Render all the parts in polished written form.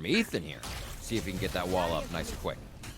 from Ethan here. See if he can get that wall up nice and quick.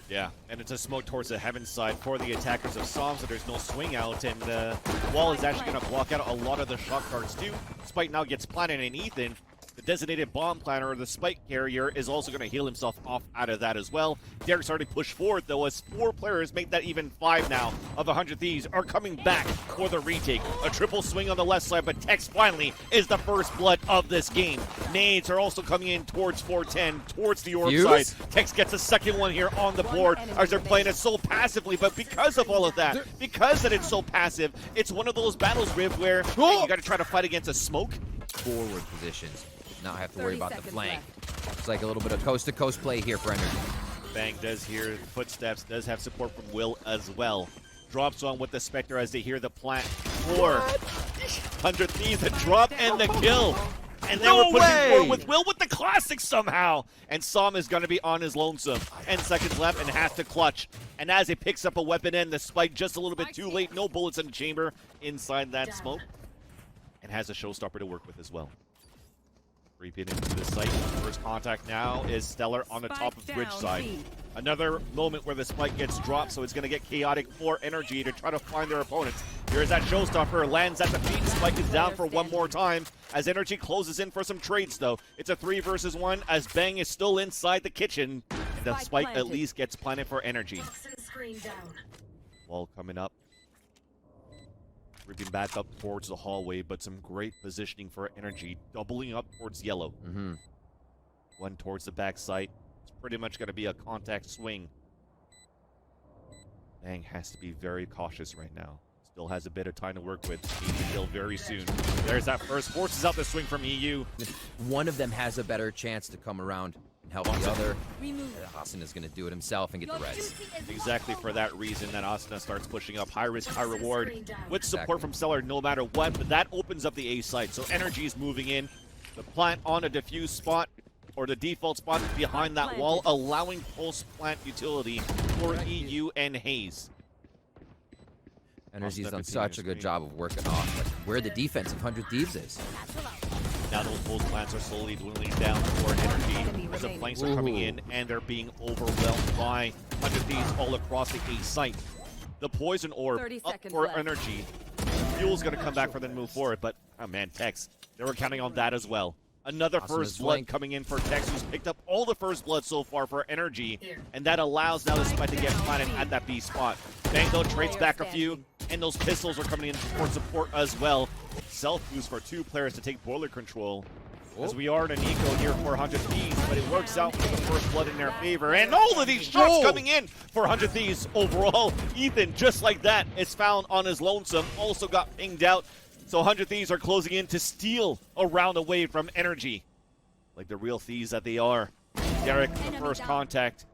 Yeah, and it's a smoke towards the heaven side for the attackers of Psalm, so there's no swing out, and the wall is actually going to block out a lot of the shot cards too. Spike now gets planted, and Ethan, the designated bomb planter, or the spike carrier, is also going to heal himself off out of that as well. Derek's already pushed forward, though, as 4 players make that even 5 now of 100 Thieves are coming back for the retake. A triple swing on the left side, but Tex finally is the first blood of this game. Nades are also coming in towards 410, towards the orb side. Tex gets a second one here on the board as they're playing it so passively, but because of all of that, because that it's so passive, it's one of those battles, Riv, where hey, you got to try to fight against a smoke. Forward positions. Now I have to worry about the flank. It's like a little bit of coast-to-coast play here for Energy. Bang does hear footsteps, does have support from Will as well. Drops on with the Spectre as they hear the plant. 400 Thieves, the drop and the kill. And then we're pushing forward with Will with the classic somehow. And Psalm is going to be on his lonesome. 10 seconds left and has to clutch. And as he picks up a weapon in, the spike just a little bit too late. No bullets in the chamber inside that smoke. And has a showstopper to work with as well. Creeping into the site. First contact now is Stellar on the top of bridge side. Another moment where the spike gets dropped, so it's going to get chaotic for Energy to try to find their opponents. Here's that showstopper, lands at the feet. Spike is down for one more time as Energy closes in for some trades, though. It's a 3 versus 1 as Bang is still inside the kitchen. And the spike at least gets planted for Energy. Wall coming up. Ripping back up towards the hallway, but some great positioning for Energy, doubling up towards yellow. One towards the back site. It's pretty much going to be a contact swing. Bang has to be very cautious right now. Still has a bit of time to work with. Needs to kill very soon. There's that first. Forces out the swing from EU. One of them has a better chance to come around and help the other. Hassan is going to do it himself and get the res. Exactly for that reason that Asuna starts pushing up. High risk, high reward. With support from Stellar no matter what, but that opens up the A site. So Energy is moving in. The plant on a diffuse spot, or the default spot behind that wall, allowing pulse plant utility for EU and Hayes. Energy's done such a good job of working off like, where the defense of 100 Thieves is. Now those pulse plants are slowly dwindling down for Energy as the flanks are coming in and they're being overwhelmed by 100 Thieves all across the A site. The poison orb up for Energy. Fuel's going to come back for them to move forward, but oh man, Tex, they were counting on that as well. Another first blood coming in for Tex, who's picked up all the first blood so far for Energy, and that allows now the spike to get planted at that B spot. Bang though trades back a few, and those pistols are coming in for support as well. Self-boost for 2 players to take boiler control. As we are in an eco here for 100 Thieves, but it works out for the first blood in their favor. And all of these shots coming in for 100 Thieves overall. Ethan, just like that, is found on his lonesome. Also got pinged out. So 100 Thieves are closing in to steal a round away from Energy. Like the real thieves that they are. Derek, the first contact.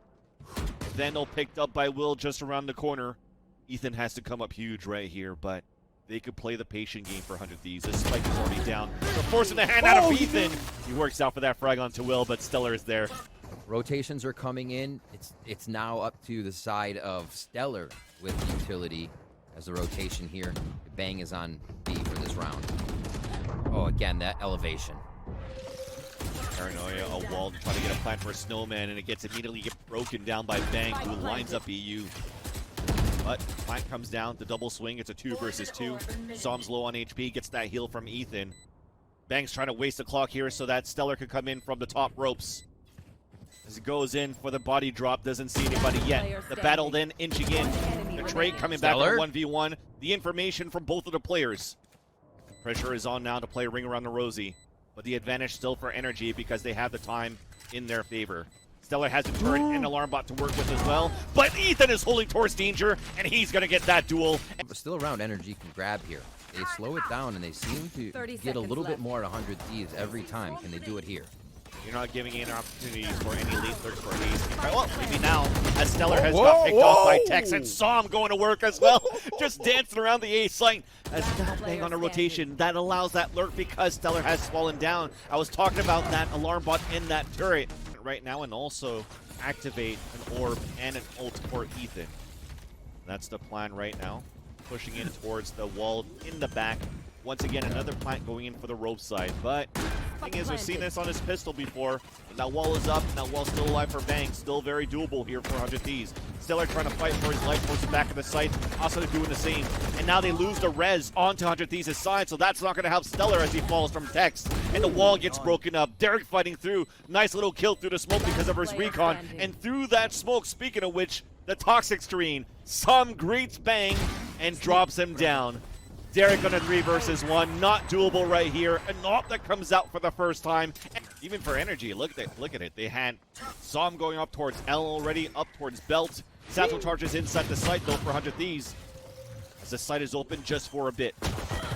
Vandal picked up by Will just around the corner. Ethan has to come up huge right here, but they could play the patient game for 100 Thieves. This spike is already down. They're forcing the hand out of Ethan. He works out for that frag onto Will, but Stellar is there. Rotations are coming in. It's now up to the side of Stellar with utility as the rotation here. Bang is on B for this round. Oh, again, that elevation. Paranoia, a wall to try to get a plant for a Snowman, and it gets immediately broken down by Bang, who lines up EU. But plant comes down, the double swing, it's a 2 versus 2. Psalm's low on HP, gets that heal from Ethan. Bang's trying to waste the clock here so that Stellar could come in from the top ropes. As it goes in for the body drop, doesn't see anybody yet. The battle then inching in. The trade coming back on 1v1. The information from both of the players. Pressure is on now to play Ring Around the Rosie. But the advantage still for Energy because they have the time in their favor. Stellar has a turret and alarm bot to work with as well. But Ethan is holding towards danger, and he's going to get that duel. But still around, Energy can grab here. They slow it down, and they seem to get a little bit more at 100 Thieves every time. Can they do it here? You're not giving any opportunities for any late third for Hayes. Well, maybe now, as Stellar has got picked off by Tex, and Psalm going to work as well. Just dancing around the A site. As now Bang on a rotation, that allows that lurk because Stellar has fallen down. I was talking about that alarm bot in that turret right now, and also activate an orb and an ult for Ethan. That's the plan right now. Pushing in towards the wall in the back. Once again, another plant going in for the rope side, but Thing is, we've seen this on his pistol before. And that wall is up, and that wall's still alive for Bang. Still very doable here for 100 Thieves. Stellar trying to fight for his life, forces back of the site. Also doing the same. And now they lose the res onto 100 Thieves' side, so that's not going to help Stellar as he falls from Tex. And the wall gets broken up. Derek fighting through. Nice little kill through the smoke because of his recon. And through that smoke, speaking of which, the toxic screen. Some greets Bang and drops him down. Derek on a 3 versus 1, not doable right here. An op that comes out for the first time. And even for NRG, look at it. They had saw him going up towards L already, up towards Belt. Satchel charges inside the site though for 100 Thieves. As the site is open just for a bit.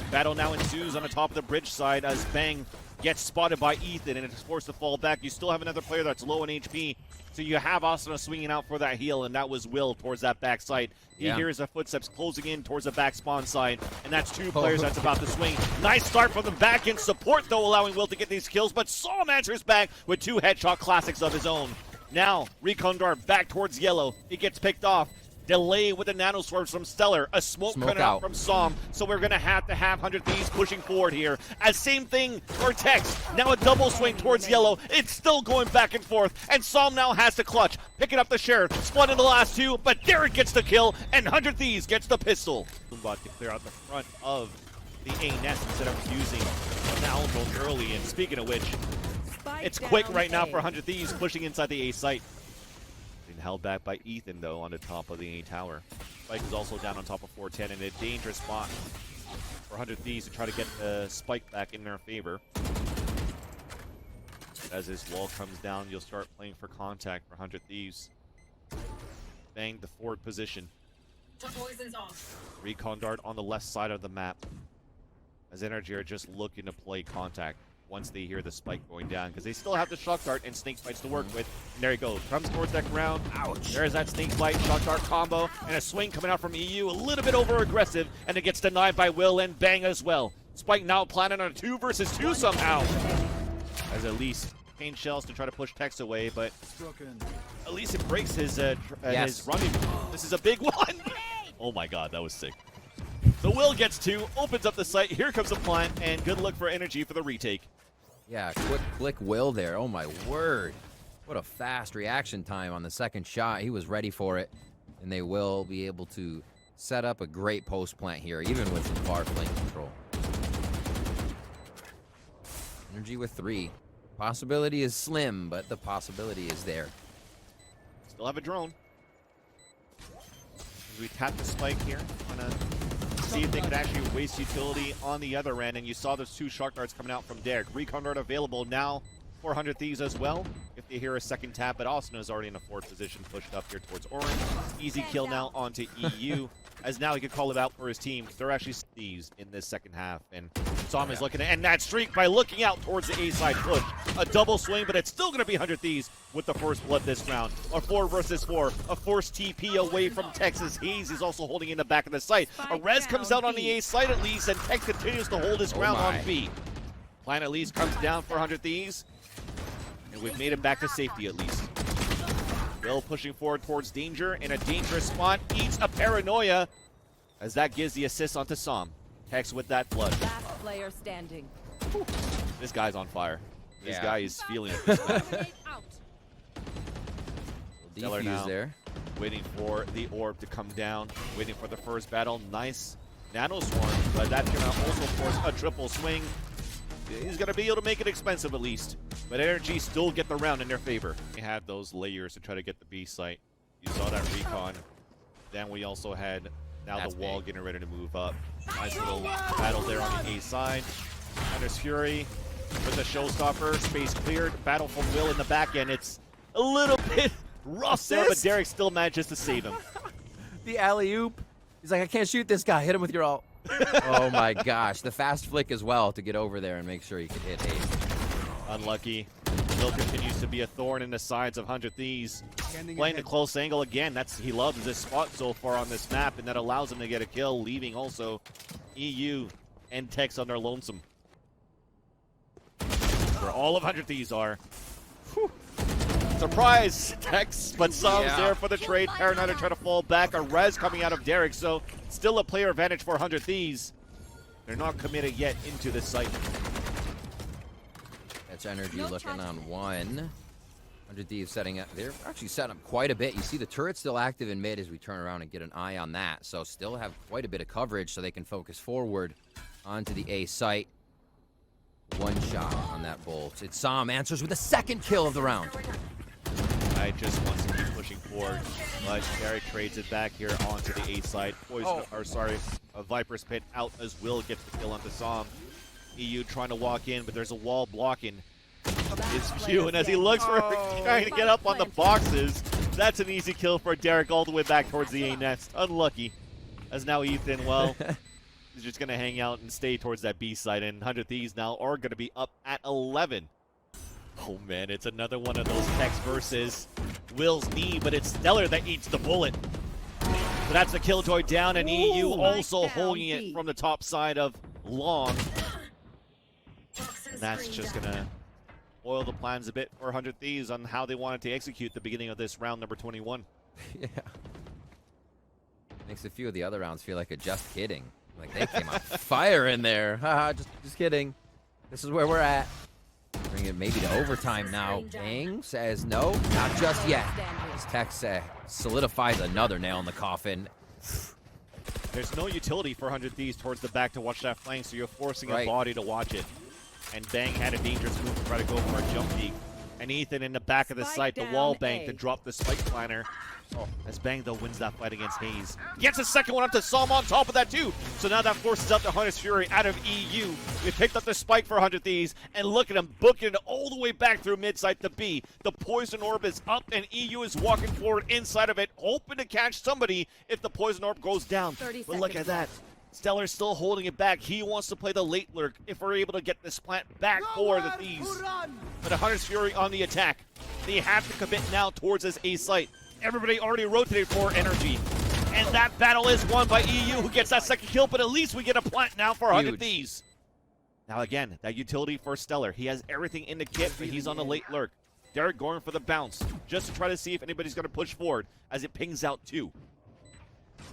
Battle now ensues on the top of the bridge side as Bang gets spotted by Ethan and is forced to fall back. You still have another player that's low in HP. So you have Asuna swinging out for that heal, and that was Will towards that back side. He hears the footsteps closing in towards the back spawn side, and that's 2 players that's about to swing. Nice start from the back in support, though, allowing Will to get these kills, but Psalm answers back with 2 headshot classics of his own. Now, Recon Dart back towards Yellow. He gets picked off. Delay with the nano swerves from Stellar. A smoke coming out from Psalm. So we're going to have 100 Thieves pushing forward here. As same thing for Tex. Now a double swing towards Yellow. It's still going back and forth. And Psalm now has to clutch. Picking up the Sheriff. Spun in the last 2. But Derek gets the kill. And 100 Thieves gets the pistol. About to clear out the front of the A nest instead of using the Algol early. And speaking of which, it's quick right now for 100 Thieves pushing inside the A site. Being held back by Ethan, though, on the top of the A tower. Spike is also down on top of 410 in a dangerous spot for 100 Thieves to try to get the Spike back in their favor. As this wall comes down, you'll start playing for contact for 100 Thieves. Bang the forward position. Poison's off. Recon Dart on the left side of the map. As NRG are just looking to play contact once they hear the spike going down, because they still have the shock dart and snake bites to work with. And there he goes, comes towards that ground. Ouch! There's that snake bite, shock dart combo, and a swing coming out from EU, a little bit over aggressive, and it gets denied by Will and Bang as well. Spike now planning on a 2 versus 2 somehow. As at least Pain shells to try to push Tex away, but at least it breaks his running. This is a big one. Oh my god, that was sick. The Will gets 2, opens up the site. Here comes the plant, and good luck for NRG for the retake. Yeah, quick click Will there. Oh my word. What a fast reaction time on the second shot. He was ready for it, and they will be able to set up a great post plant here, even with some far flank control. NRG with 3. Possibility is slim, but the possibility is there. Still have a drone. As we tap the spike here, gonna see if they could actually waste utility on the other end, and you saw those 2 shark darts coming out from Derek. Recon dart available now. 400 Thieves as well. If they hear a second tap, but Asuna is already in a forward position, pushed up here towards Orange. Easy kill now onto EU, as now he could call it out for his team. They're actually Thieves in this second half, and Psalm is looking to end that streak by looking out towards the A-side push. A double swing, but it's still going to be 100 Thieves with the first blood this round. A 4 versus 4. A forced TP away from Texas. Hayes is also holding in the back of the site. A res comes out on the A side at least, and Tex continues to hold his ground on B. Plan at least comes down for 100 Thieves. And we've made it back to safety at least. Will pushing forward towards danger in a dangerous spot. Eats a paranoia as that gives the assist onto Psalm. Tex with that blood. Last player standing. This guy's on fire. This guy is feeling it. This map. Stellar now there. Waiting for the orb to come down. Waiting for the first battle. Nice nano swarm, but that's going to also force a triple swing. He's going to be able to make it expensive at least. But NRG still get the round in their favor. They had those layers to try to get the B site. You saw that recon. Then we also had now the wall getting ready to move up. Nice little battle there on the A side. And there's Fury with the showstopper. Space cleared. Battle from Will in the back end. It's a little bit rough there, but Derek still manages to save him. The alley-oop. He's like, I can't shoot this guy. Hit him with your ult. Oh my gosh. The fast flick as well to get over there and make sure he could hit Hayes. Unlucky. Will continues to be a thorn in the sides of 100 Thieves. Playing the close angle again. He loves this spot so far on this map, and that allows him to get a kill, leaving also EU and Tex on their lonesome. Where all of 100 Thieves are. Whew. Surprise, Tex, but Psalm's there for the trade. Paranoia trying to fall back. A res coming out of Derek, so still a player advantage for 100 Thieves. They're not committed yet into this site. What's NRG looking on one? 100 Thieves setting up. They're actually setting up quite a bit. You see the turret still active in mid as we turn around and get an eye on that. So still have quite a bit of coverage so they can focus forward onto the A site. One shot on that bolt. It's Sam answers with the second kill of the round. I just want to keep pushing forward, but Derek trades it back here onto the A side. Viper's Pit out as Will gets the kill onto Sam. EU trying to walk in, but there's a wall blocking his view, and as he looks for trying to get up on the boxes, that's an easy kill for Derek all the way back towards the A nest. Unlucky, as now Ethan, well, he's just going to hang out and stay towards that B side, and 100 Thieves now are going to be up at 11. Oh man, it's another one of those techs versus Will's knee, but it's Stellar that eats the bullet. So that's the Killjoy down, and EU also holding it from the top side of Long. And that's just going to oil the plans a bit for 100 Thieves on how they wanted to execute the beginning of this round number 21. Yeah. Makes a few of the other rounds feel like a just kidding. Like they came out fire in there. Haha, just kidding. This is where we're at. Bring it maybe to overtime now. Bang says no, not just yet. As Tex solidifies another nail in the coffin. There's no utility for 100 Thieves towards the back to watch that flank, so you're forcing a body to watch it. And Bang had a dangerous move to try to go for a jump peek. And Ethan in the back of the site, the wall bang to drop the spike planner. As Bang, though, wins that fight against Hayes. Gets a second one up to Sam on top of that, too. So now that forces out the Hunter's Fury out of EU. We picked up the spike for 100 Thieves, and look at him booking it all the way back through mid-site to B. The Poison Orb is up, and EU is walking forward inside of it, hoping to catch somebody if the Poison Orb goes down. But look at that. Stellar's still holding it back. He wants to play the late lurk if we're able to get this plant back for the Thieves. But the Hunter's Fury on the attack. They have to commit now towards this A site. Everybody already rotated for NRG. And that battle is won by EU, who gets that second kill, but at least we get a plant now for 100 Thieves. Now again, that utility for Stellar. He has everything in the kit, but he's on the late lurk. Derek going for the bounce, just to try to see if anybody's going to push forward as it pings out too.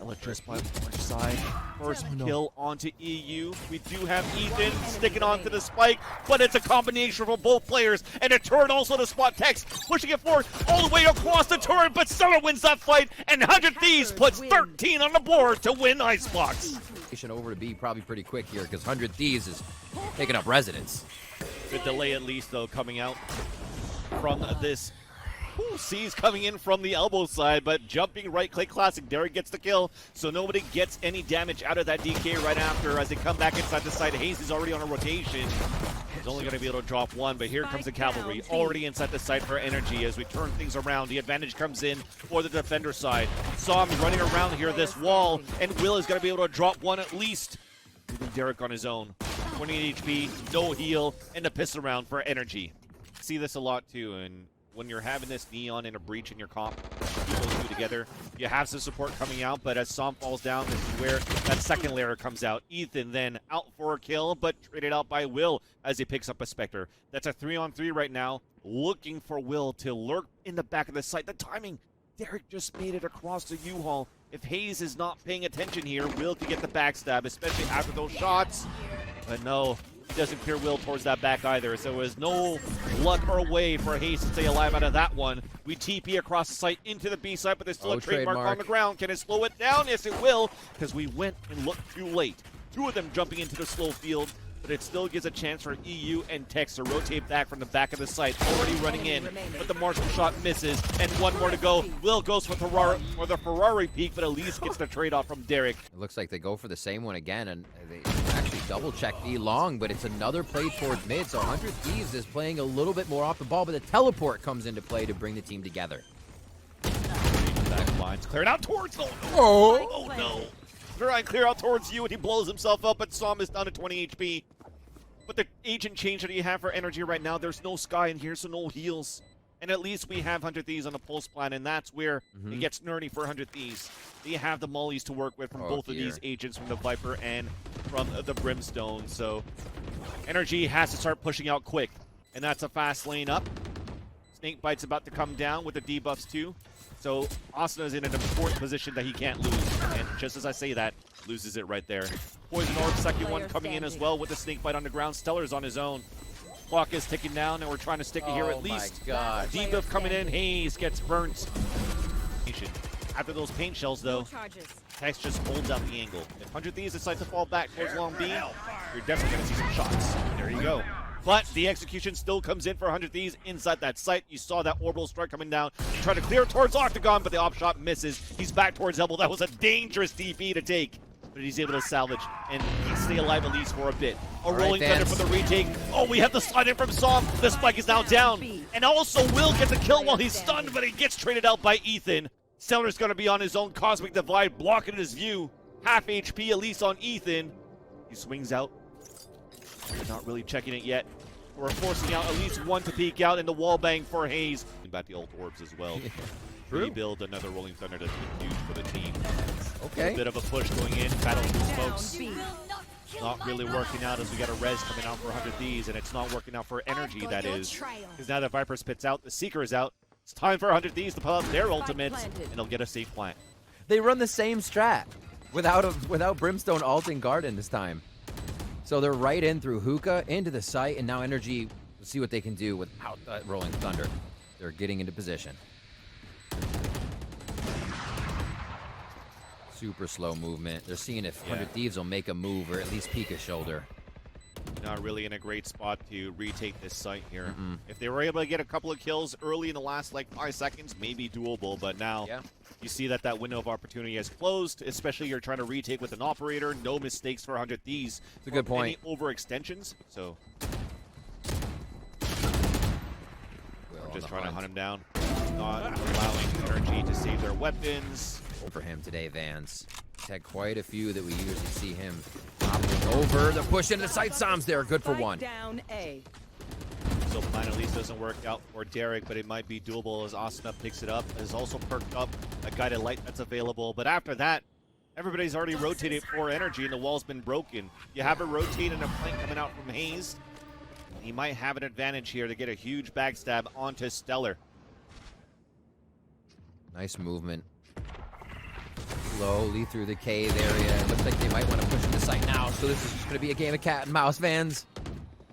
Electricity by orange side. First kill onto EU. We do have Ethan sticking onto the spike, but it's a combination from both players. And a turret also to spot Tex, pushing it forward all the way across the turret, but Stellar wins that fight, and 100 Thieves puts 13 on the board to win Icebox. Over to B probably pretty quick here because 100 Thieves is taking up residence. Good delay at least, though, coming out from this. C's coming in from the elbow side, but jumping right click classic. Derek gets the kill, so nobody gets any damage out of that DK right after as they come back inside the site. Hayes is already on a rotation. He's only going to be able to drop one, but here comes the cavalry already inside the site for NRG as we turn things around. The advantage comes in for the defender side. Sam running around here this wall, and Will is going to be able to drop one at least. Leaving Derek on his own. 28 HP, no heal, and a piss around for NRG. See this a lot too, and when you're having this Neon in a breach in your comp, those two together, you have some support coming out, but as Sam falls down, this is where that second layer comes out. Ethan then out for a kill, but traded out by Will as he picks up a Spectre. That's a 3-on-3 right now, looking for Will to lurk in the back of the site. The timing, Derek just made it across the U-Haul. If Hayes is not paying attention here, Will could get the backstab, especially after those shots. But no, he doesn't clear Will towards that back either, so there was no luck or way for Hayes to stay alive out of that one. We TP across the site into the B site, but there's still a trademark on the ground. Can it slow it down? Yes, it will, because we went and looked too late. Two of them jumping into the slow field, but it still gives a chance for EU and Tex to rotate back from the back of the site, already running in, but the martial shot misses, and one more to go. Will goes for the Ferrari peak, but at least gets the trade-off from Derek. It looks like they go for the same one again, and they actually double-check B long, but it's another play towards mid, so 100 Thieves is playing a little bit more off the ball, but the teleport comes into play to bring the team together. Back lines cleared out towards, oh no. Clear out towards you, and he blows himself up, but Sam is down to 20 HP. But the agent change that you have for NRG right now, there's no Sky in here, so no heals. And at least we have 100 Thieves on the pulse plan, and that's where it gets nerdy for 100 Thieves. They have the mollies to work with from both of these agents, from the Viper and from the Brimstone. So NRG has to start pushing out quick, and that's a fast lane up. Snakebite's about to come down with the debuffs too. So Asuna is in an important position that he can't lose. And just as I say that, loses it right there. Poison Orb, second one coming in as well with the Snakebite on the ground. Stellar's on his own. clock is ticking down, and we're trying to stick it here at least. Oh my God. Debuff coming in. Hayes gets burnt. After those paint shells, though, Charges. Tex just holds out the angle. If 100 Thieves decide to fall back towards long B, you're definitely going to see some shots. There you go. But the execution still comes in for 100 Thieves inside that site. You saw that orbital strike coming down. Try to clear towards Octagon, but the op shot misses. He's back towards Elbow. That was a dangerous DP to take. But he's able to salvage and stay alive at least for a bit. A rolling thunder for the retake. Oh, we have the slide in from Som. The spike is now down. And also Will gets a kill while he's stunned, but he gets traded out by Ethan. Stellar's going to be on his own. Cosmic Divide blocking his view. Half HP at least on Ethan. He swings out. Not really checking it yet. We're forcing out at least one to peek out in the wall bang for Hayes. Back the ult orbs as well. Rebuild another rolling thunder that's been huge for the team. Okay. A bit of a push going in. Battle through smokes. Not really working out as we got a res coming out for 100 Thieves, and it's not working out for NRG, that is. Because now that Viper spits out, the Seeker is out. It's time for 100 Thieves to pull out their ultimates, and they'll get a safe plant. They run the same strat without Brimstone alting Garden this time. So they're right in through Hookah into the site, and now NRG will see what they can do without that rolling thunder. They're getting into position. Super slow movement. They're seeing if 100 Thieves will make a move or at least peek a shoulder. Not really in a great spot to retake this site here. If they were able to get a couple of kills early in the last like 5 seconds, maybe doable, but now you see that window of opportunity has closed, especially you're trying to retake with an operator. No mistakes for 100 Thieves. It's a good point. Any overextensions, so we're just trying to hunt him down. Not allowing NRG to save their weapons. For him today, Vance. He's had quite a few that we usually see him hopping over. The push into the site. Som's there. Good for one. Down A. So plan at least doesn't work out for Derek, but it might be doable as Asuna picks it up. Has also perked up a guided light that's available. But after that, everybody's already rotated for energy, and the wall's been broken. You have a rotate and a flank coming out from Hayes. He might have an advantage here to get a huge backstab onto Stellar. Nice movement. Slowly through the cave area. It looks like they might want to push into site now, so this is just going to be a game of cat and mouse, Vans.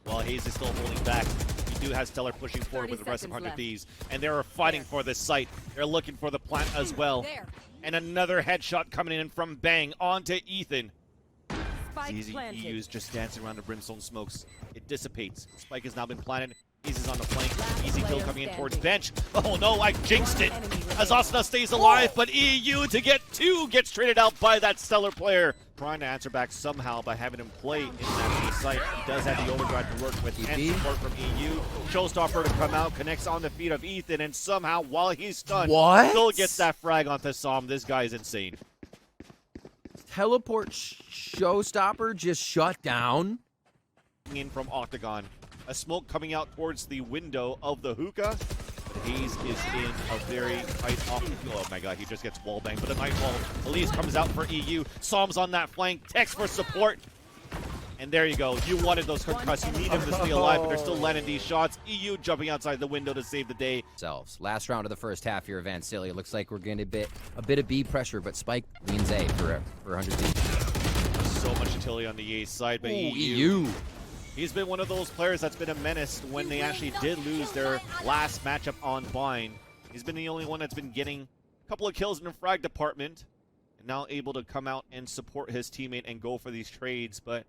While Hayes is still holding back, you do have Stellar pushing forward with the rest of 100 Thieves, and they're fighting for this site. They're looking for the plant as well. And another headshot coming in from Bang onto Ethan. Easy EU's just dancing around the Brimstone smokes. It dissipates. Spike has now been planted. Hayes is on the flank. Easy kill coming in towards bench. Oh no, I jinxed it. As Asuna stays alive, but EU to get 2 gets traded out by that Stellar player. Trying to answer back somehow by having him play in that site. He does have the overdrive to work with and support from EU. Showstopper to come out, connects on the feet of Ethan, and somehow, while he's stunned, still gets that frag onto Som. This guy is insane. Teleport Showstopper just shut down. In from Octagon. A smoke coming out towards the window of the hookah. But Hayes is in a very tight oh my god, he just gets wall banged. But the Nightfall Elise comes out for EU. Som's on that flank. Tex for support. And there you go. You wanted those concuss. You need him to stay alive, but they're still landing these shots. EU jumping outside the window to save the day. Last round of the first half here, Vancilli. It looks like we're getting a bit of B pressure, but Spike leans A for 100 Thieves. So much utility on the A side, but EU. He's been one of those players that's been a menace when they actually did lose their last matchup on Vine. He's been the only one that's been getting a couple of kills in the frag department, and now able to come out and support his teammate and go for these trades. But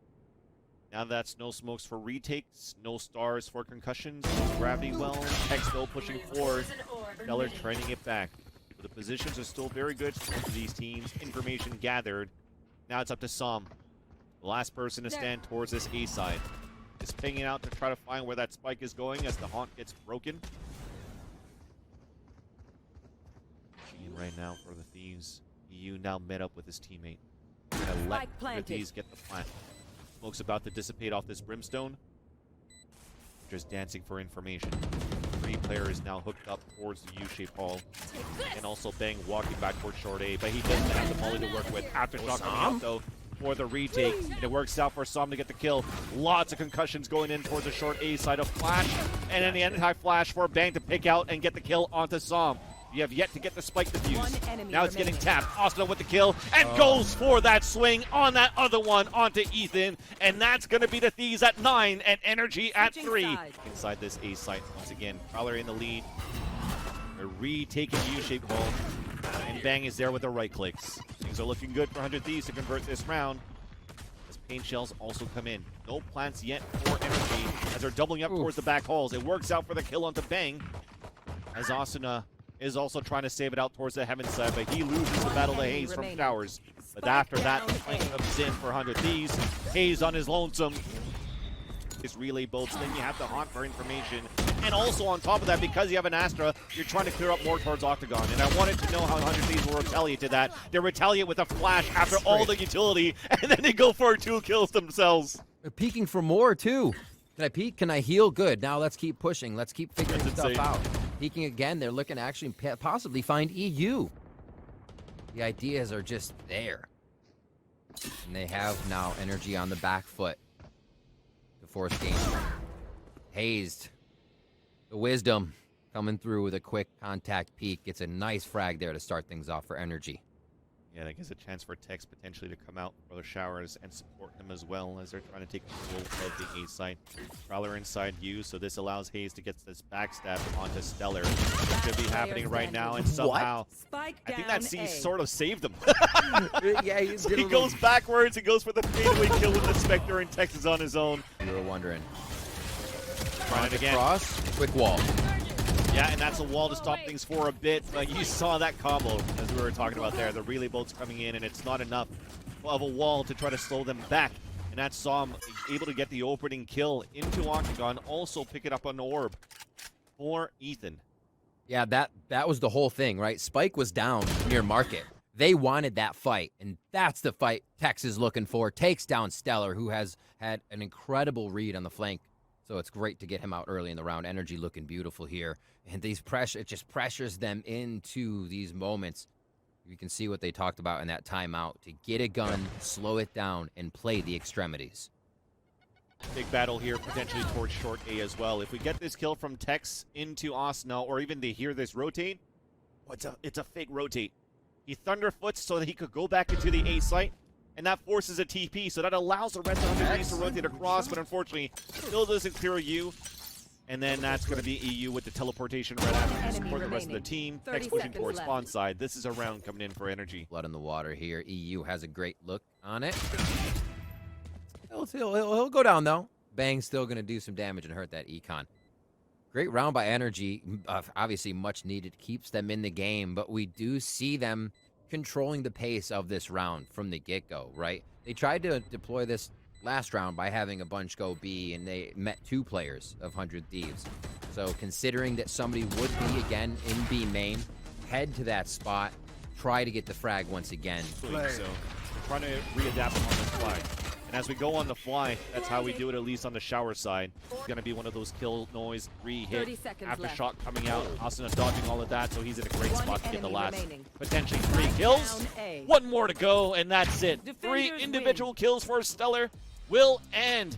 now that's no smokes for retakes, no stars for concussions, no gravity well, Tex no pushing forward. Stellar training it back. But the positions are still very good for these teams. Information gathered. Now it's up to Som, the last person to stand towards this A side. Is pinging out to try to find where that spike is going as the haunt gets broken. And right now for the Thieves, EU now met up with his teammate. Gonna let the Thieves get the plant. Smoke's about to dissipate off this Brimstone. Just dancing for information. 3 players now hooked up towards the U-shaped hall. And also Bang walking back towards short A, but he doesn't have the molly to work with. Aftershock coming out though for the retake, and it works out for Som to get the kill. Lots of concussions going in towards the short A side of Flash, and then the anti-flash for Bang to pick out and get the kill onto Som. You have yet to get the spike One defused. enemy Now it's getting remaining. tapped. Asuna with the kill and goes for that swing on that other one onto Ethan. And that's going to be the Thieves at 9 and NRG at Switching 3. sides. Inside this A site once again. Prowler in the lead. They're retaking U-shaped home. And Bang is there with the right clicks. Things are looking good for 100 Thieves to convert this round. As paint shells also come in. No plants yet for NRG as they're doubling up towards the back halls. It works out for the kill onto Bang. As Asuna is also trying to save it out towards the heaven side, but he loses the battle to enemy Hayes from remaining. Showers. But Spike after that, down flank A. comes in for 100 Thieves. Hayes on his lonesome. This relay boats, then you have to hunt for information. And also on top of that, because you have an Astra, you're trying to clear up more towards Octagon. And I wanted to know how 100 Thieves will retaliate to that. They retaliate with a flash after all the utility, and then they go for 2 kills themselves. They're peeking for more, too. Can I peek? Can I heal? Good. Now let's keep pushing. Let's keep figuring That's stuff insane. out. Peeking again. They're looking to actually possibly find EU. The ideas are just there. And they have now energy on the back foot to force game. Hazed. The wisdom coming through with a quick contact peek. Gets a nice frag there to start things off for energy. Yeah, that gives a chance for Tex potentially to come out for the Showers and support him as well as they're trying to take control of the A site. Prowler inside you, so this allows Hayes to get this backstab onto Stellar. It should be happening right now, and somehow Spike I think down that C A. sort of saved him. Yeah, So he goes backwards, he goes for the fadeaway kill with the Spectre, and Tex is on his own. You were wondering. Trying it again. Cross. Quick wall. Yeah, and that's a wall to stop things for a bit, but you saw that combo as we were talking about there. The relay boats coming in, and it's not enough of a wall to try to slow them back. And that's Som able to get the opening kill into Octagon, also pick it up on the orb for Ethan. Yeah, that was the whole thing, right? Spike was down near market. They wanted that fight, and that's the fight Tex is looking for. Takes down Stellar, who has had an incredible read on the flank. So it's great to get him out early in the round. Energy looking beautiful here. And it just pressures them into these moments. You can see what they talked about in that timeout. To get a gun, slow it down, and play the extremities. Big battle here, potentially towards short A as well. If we get this kill from Tex into Asuna, or even they hear this rotate, it's a fake rotate. He thunderfoots so that he could go back into the A site, and that forces a TP, so that allows the rest of the teams to rotate across, but unfortunately, still doesn't clear you. And then that's going to be EU with the teleportation right after to support the rest of the team. 30 Tex pushing seconds towards left. spawn side. This is a round coming in for energy. Blood in the water here. EU has a great look on it. He'll go down, though. Bang's still going to do some damage and hurt that econ. Great round by Energy. Obviously much needed. Keeps them in the game, but we do see them controlling the pace of this round from the get-go, right? They tried to deploy this last round by having a bunch go B, and they met 2 players of 100 Thieves. So considering that somebody would be, again, in B main, head to that spot, try to get the frag once again. So we're trying to readapt on the fly. And as we go on the fly, that's how we do it, at least on the Shower side. It's going to be one of those kill noise 3 hit 30 seconds aftershock coming out. Asuna dodging all of that, so he's in a great One spot to get the enemy last. remaining. Potentially 3 kills. Down A. 1 more to go, and that's it. 3 Defenders individual kills for Stellar will end